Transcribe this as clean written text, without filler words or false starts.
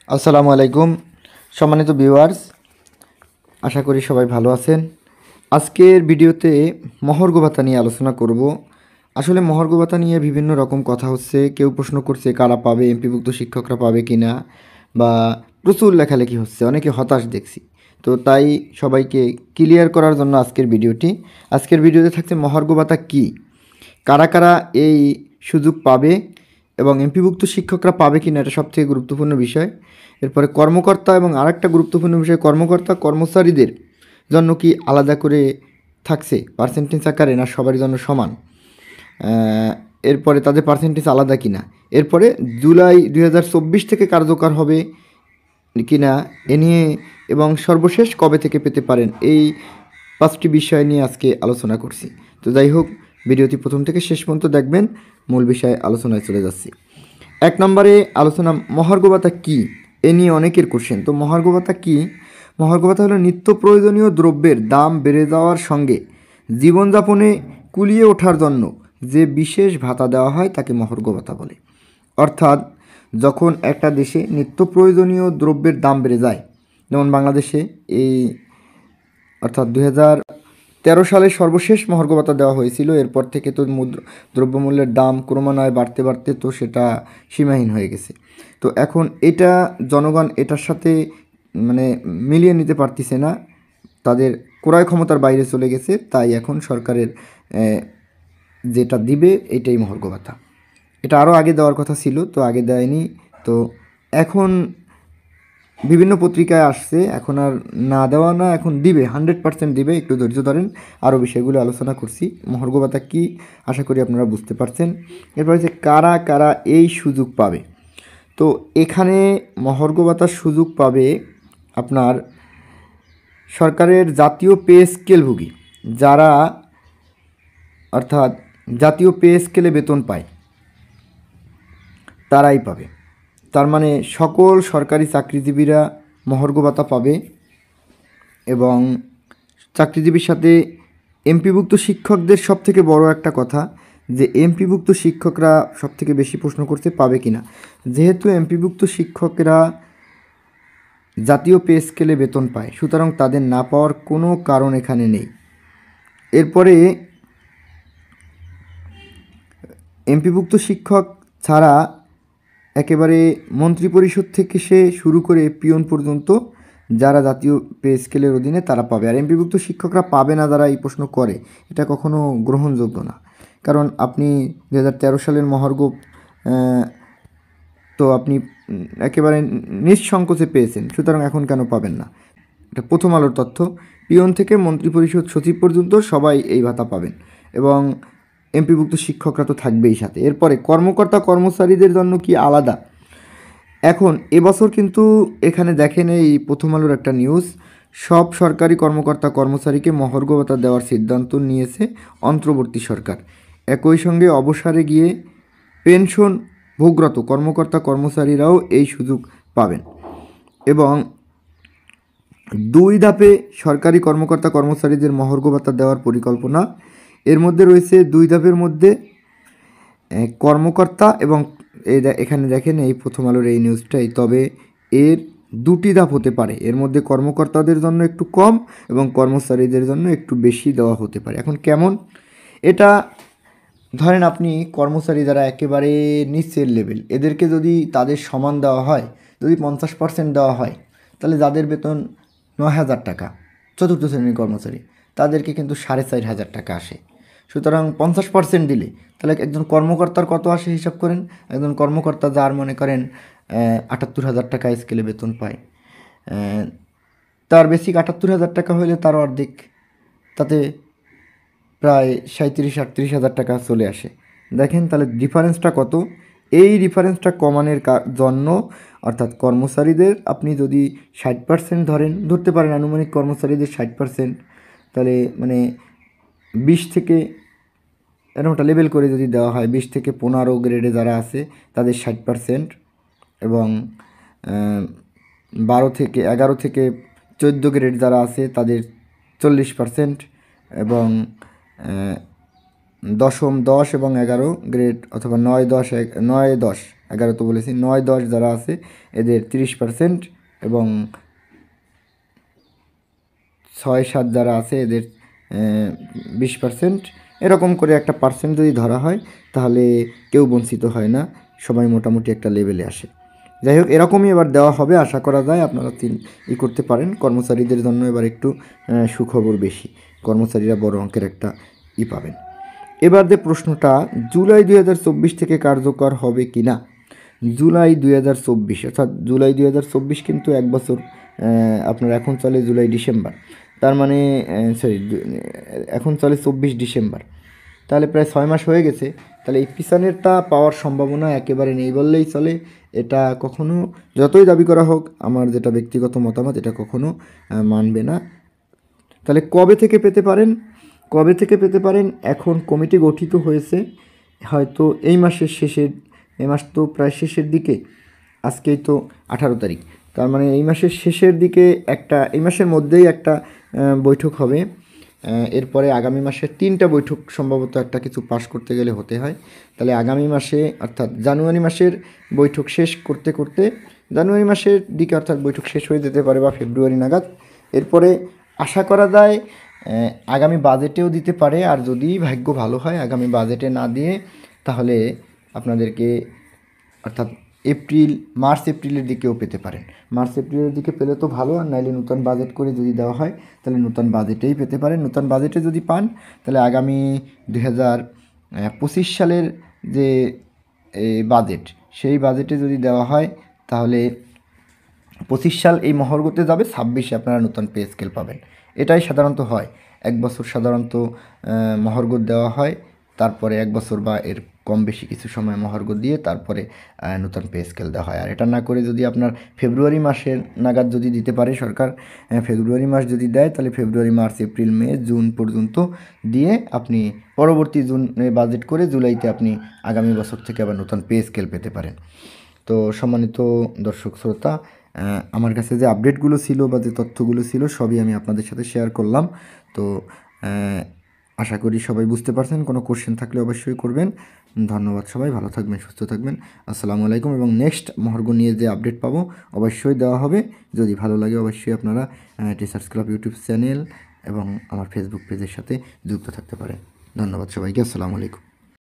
আসসালামু আলাইকুম সম্মানিত ভিউয়ার্স, আশা করি সবাই ভালো আছেন। আজকের ভিডিওতে মহার্ঘ ভাতা নিয়ে আলোচনা করব। আসলে মহার্ঘ ভাতা নিয়ে বিভিন্ন রকম কথা হচ্ছে। কেউ প্রশ্ন করছে কারা পাবে, এমপিভুক্ত শিক্ষকরা পাবে কি না, বা প্রচুর লেখালেখি হচ্ছে, অনেকে হতাশ দেখছি। তো তাই সবাইকে ক্লিয়ার করার জন্য আজকের ভিডিওতে থাকছে মহার্ঘ ভাতা কী, কারা কারা এই সুযোগ পাবে এবং এমপিভুক্ত শিক্ষকরা পাবে কি না, এটা সবথেকে গুরুত্বপূর্ণ বিষয়। এরপরে কর্মকর্তা এবং আরেকটা গুরুত্বপূর্ণ বিষয়, কর্মকর্তা কর্মচারীদের জন্য কি আলাদা করে থাকছে পার্সেন্টেজ আকারে, না সবার জন্য সমান, এরপরে তাদের পার্সেন্টেজ আলাদা কিনা, এরপরে জুলাই 2024 থেকে কার্যকর হবে কিনা এ নিয়ে, এবং সর্বশেষ কবে থেকে পেতে পারেন, এই 5টি বিষয় নিয়ে আজকে আলোচনা করছি। তো যাই হোক, ভিডিওটি প্রথম থেকে শেষ পর্যন্ত দেখবেন। মূল বিষয়ে আলোচনায় চলে যাচ্ছি। 1 নম্বরে আলোচনা, মহার্ঘ ভাতা কী, এ নিয়ে অনেকের কোশ্চেন। তো মহার্ঘ ভাতা কী? মহার্ঘ ভাতা হলো নিত্য প্রয়োজনীয় দ্রব্যের দাম বেড়ে যাওয়ার সঙ্গে জীবনযাপনে কুলিয়ে ওঠার জন্য যে বিশেষ ভাতা দেওয়া হয় তাকে মহার্ঘ ভাতা বলে। অর্থাৎ যখন একটা দেশে নিত্য প্রয়োজনীয় দ্রব্যের দাম বেড়ে যায়, যেমন বাংলাদেশে এই অর্থাৎ 2013 সালে সর্বশেষ মহার্ঘ ভাতা দেওয়া হয়েছিল। এরপর থেকে তো দ্রব্যমূল্যের দাম ক্রমান্বয়ে বাড়তে বাড়তে তো সেটা সীমাহীন হয়ে গেছে। তো এখন এটা জনগণ এটার সাথে মানে মিলিয়ে নিতে পারতেছে না, তাদের ক্রয় ক্ষমতার বাইরে চলে গেছে। তাই এখন সরকারের যেটা দিবে এটাই মহার্ঘ ভাতা। এটা আরও আগে দেওয়ার কথা ছিল, তো আগে দেয়নি। তো এখন বিভিন্ন পত্রিকায় আসছে, এখন আর না দেওয়া না, এখন দিবে, 100% দিবে। একটু ধৈর্য ধরেন, আরও বিষয়গুলো আলোচনা করছি। মহার্ঘ ভাতা কী আশা করি আপনারা বুঝতে পারছেন। এরপর হচ্ছে কারা কারা এই সুযোগ পাবে। তো এখানে মহার্ঘ ভাতার সুযোগ পাবে আপনার সরকারের জাতীয় পে স্কেলভোগী যারা, অর্থাৎ জাতীয় পে স্কেলে বেতন পায় তারাই পাবে। তার মানে সকল সরকারি চাকরিজীবীরা মহার্ঘ ভাতা পাবে। এবং চাকরিজীবীর সাথে এমপিভুক্ত শিক্ষকদের সবথেকে বড় একটা কথা, যে এমপিভুক্ত শিক্ষকরা সবথেকে বেশি প্রশ্ন করছে পাবে কি না। যেহেতু এমপিভুক্ত শিক্ষকরা জাতীয় পে স্কেলে বেতন পায়, সুতরাং তাদের না পাওয়ার কোনো কারণ এখানে নেই। এরপরে এমপিভুক্ত শিক্ষক ছাড়া একেবারে মন্ত্রিপরিষদ থেকে শুরু করে পিয়ন পর্যন্ত যারা জাতীয় পে স্কেলের অধীনে তারা পাবে। আর এমপিভুক্ত শিক্ষকরা পাবে না যারা এই প্রশ্ন করে, এটা কখনো গ্রহণযোগ্য না। কারণ আপনি 2013 সালের মহার্ঘ তো আপনি একেবারে নিঃসংকোচে পেয়েছেন, সুতরাং এখন কেন পাবেন না? এটা প্রথম আলোর তথ্য। পিয়ন থেকে মন্ত্রিপরিষদ সচিব পর্যন্ত সবাই এই ভাতা পাবেন, এবং এমপিভুক্ত শিক্ষকরা তো থাকবেই সাথে। এরপরে কর্মকর্তা কর্মচারীদের জন্য কি আলাদা? এখন এবছর কিন্তু এখানে দেখেন, এই প্রথম আলোর একটা নিউজ, সব সরকারি কর্মকর্তা কর্মচারীকে মহার্ঘ ভাতা দেওয়ার সিদ্ধান্ত নিয়েছে অন্তর্বর্তী সরকার। একই সঙ্গে অবসরে গিয়ে পেনশন ভোগরত কর্মকর্তা কর্মচারীরাও এই সুযোগ পাবেন। এবং 2 ধাপে সরকারি কর্মকর্তা কর্মচারীদের মহার্ঘ ভাতা দেওয়ার পরিকল্পনা। এর মধ্যে রয়েছে 2 ধাপের মধ্যে কর্মকর্তা, এবং এখানে দেখেন এই প্রথম আলোর এই নিউজটাই, তবে এর 2টি ধাপ হতে পারে। এর মধ্যে কর্মকর্তাদের জন্য একটু কম এবং কর্মচারীদের জন্য একটু বেশি দেওয়া হতে পারে। এখন কেমন এটা, ধরেন আপনি কর্মচারী যারা একেবারে নিচের লেভেল, এদেরকে যদি তাদের সমান দেওয়া হয়, যদি 50% দেওয়া হয়, তাহলে যাদের বেতন 9,000 টাকা, চতুর্থ শ্রেণীর কর্মচারী, তাদেরকে কিন্তু 4,500 টাকা আসে। সুতরাং 50% দিলে তাহলে একজন কর্মকর্তার কত আসে হিসাব করেন। একজন কর্মকর্তা যার মনে করেন 78,000 টাকা স্কেলে বেতন পায়, তার বেসিক 78,000 টাকা হলে তার অর্ধেক, তাতে প্রায় 37-38,000 টাকা চলে আসে। দেখেন তাহলে ডিফারেন্সটা কত। এই ডিফারেন্সটা কমানোর জন্য, অর্থাৎ কর্মচারীদের আপনি যদি 60% ধরতে পারেন, আনুমানিক কর্মচারীদের 60%, তাহলে মানে 20 থেকে এরকম একটা লেবেল করে যদি দেওয়া হয়, 20 থেকে 15 গ্রেডে যারা আছে তাদের 60%, এবং 11 থেকে 14 গ্রেড যারা আছে তাদের 40%, এবং দশম 10 এবং 11 গ্রেড অথবা 9, 10, 9, 10, 11 তো বলেছি, 9, 10 যারা আছে এদের 30% এবং 6, 7 যারা আছে এদের 20%, এরকম করে একটা পার্সেন্ট যদি ধরা হয় তাহলে কেউ বঞ্চিত হয় না, সবাই মোটামুটি একটা লেভেলে আসে। যাই হোক, এরকমই এবার দেওয়া হবে আশা করা যায়। আপনারা করতে পারেন। কর্মচারীদের জন্য এবার একটু সুখবর বেশি, কর্মচারীরা বড় অঙ্কের একটা পাবেন। এবার যে প্রশ্নটা, জুলাই 2024 থেকে কার্যকর হবে কি না। জুলাই 2024 অর্থাৎ জুলাই 2024 কিন্তু 1 বছর, আপনার এখন চলে জুলাই ডিসেম্বর, তার মানে সরি, এখন চলে 24 ডিসেম্বর, তাহলে প্রায় 6 মাস হয়ে গেছে। তাহলে এই পিছনেরটা পাওয়ার সম্ভাবনা একেবারে নেই বললেই চলে। এটা কখনো যতই দাবি করা হোক, আমার যেটা ব্যক্তিগত মতামত, এটা কখনো মানবে না। তাহলে কবে থেকে পেতে পারেন? কবে থেকে পেতে পারেন? এখন কমিটি গঠিত হয়েছে, হয়তো এই মাসের শেষের, এই মাস তো প্রায় শেষের দিকে, আজকেই তো 18 তারিখ, তার মানে এই মাসের শেষের দিকে একটা, এই মাসের মধ্যেই একটা বৈঠক হবে। এরপরে আগামী মাসে 3টা বৈঠক সম্ভবত একটা কিছু পাস করতে গেলে হতে হয়। তাহলে আগামী মাসে অর্থাৎ জানুয়ারি মাসের বৈঠক শেষ করতে করতে, জানুয়ারি মাসের দিকে অর্থাৎ বৈঠক শেষ হয়ে যেতে পারে বা ফেব্রুয়ারি নাগাদ। এরপরে আশা করা যায় আগামী বাজেটেও দিতে পারে, আর যদি ভাগ্য ভালো হয় আগামী বাজেটে না দিয়ে তাহলে আপনাদেরকে অর্থাৎ মার্চ এপ্রিলের দিকেও পেতে পারেন। মার্চ এপ্রিলের দিকে পেলে তো ভালো, আর নাইলে নতুন বাজেট করে যদি দেওয়া হয় তাহলে নতুন বাজেটেই পেতে পারেন। নতুন বাজেটে যদি পান তাহলে আগামী 2025 সালের যে বাজেট, সেই বাজেটে যদি দেওয়া হয় তাহলে 25 সাল এই মহর্গতে যাবে, 26-এ আপনারা নতুন পে স্কেল পাবেন। এটাই সাধারণত হয়, 1 বছর সাধারণত মহর্গ দেওয়া হয়, তারপরে 1 বছর বা এর কম বেশি কিছু সময় মহর্গ দিয়ে তারপরে নতুন পে স্কেল দেওয়া হয়। আর এটা না করে যদি আপনার ফেব্রুয়ারি মাসের নাগাদ যদি দিতে পারে সরকার, ফেব্রুয়ারি মাস যদি দেয় তাহলে ফেব্রুয়ারি, মার্চ, এপ্রিল, মে, জুন পর্যন্ত দিয়ে আপনি পরবর্তী জুনে বাজেট করে জুলাইতে আপনি আগামী বছর থেকে আবার নতুন পে স্কেল পেতে পারেন। তো সম্মানিত দর্শক শ্রোতা, আমার কাছে যে আপডেটগুলো ছিল বা যে তথ্যগুলো ছিল সবই আমি আপনাদের সাথে শেয়ার করলাম। তো আশা করি সবাই বুঝতে পারছেন। কোনো কোশ্চেন থাকলে অবশ্যই করবেন। ধন্যবাদ সবাই, ভালো থাকবেন, সুস্থ থাকবেন। আসসালামু আলাইকুম। এবং নেক্সট মহার্ঘ নিয়ে যে আপডেট পাবো অবশ্যই দেওয়া হবে। যদি ভালো লাগে অবশ্যই আপনারা টিচার্স ক্লাব ইউটিউব চ্যানেল এবং আমার ফেসবুক পেজের সাথে যুক্ত থাকতে পারেন। ধন্যবাদ সবাইকে। আসসালামু আলাইকুম।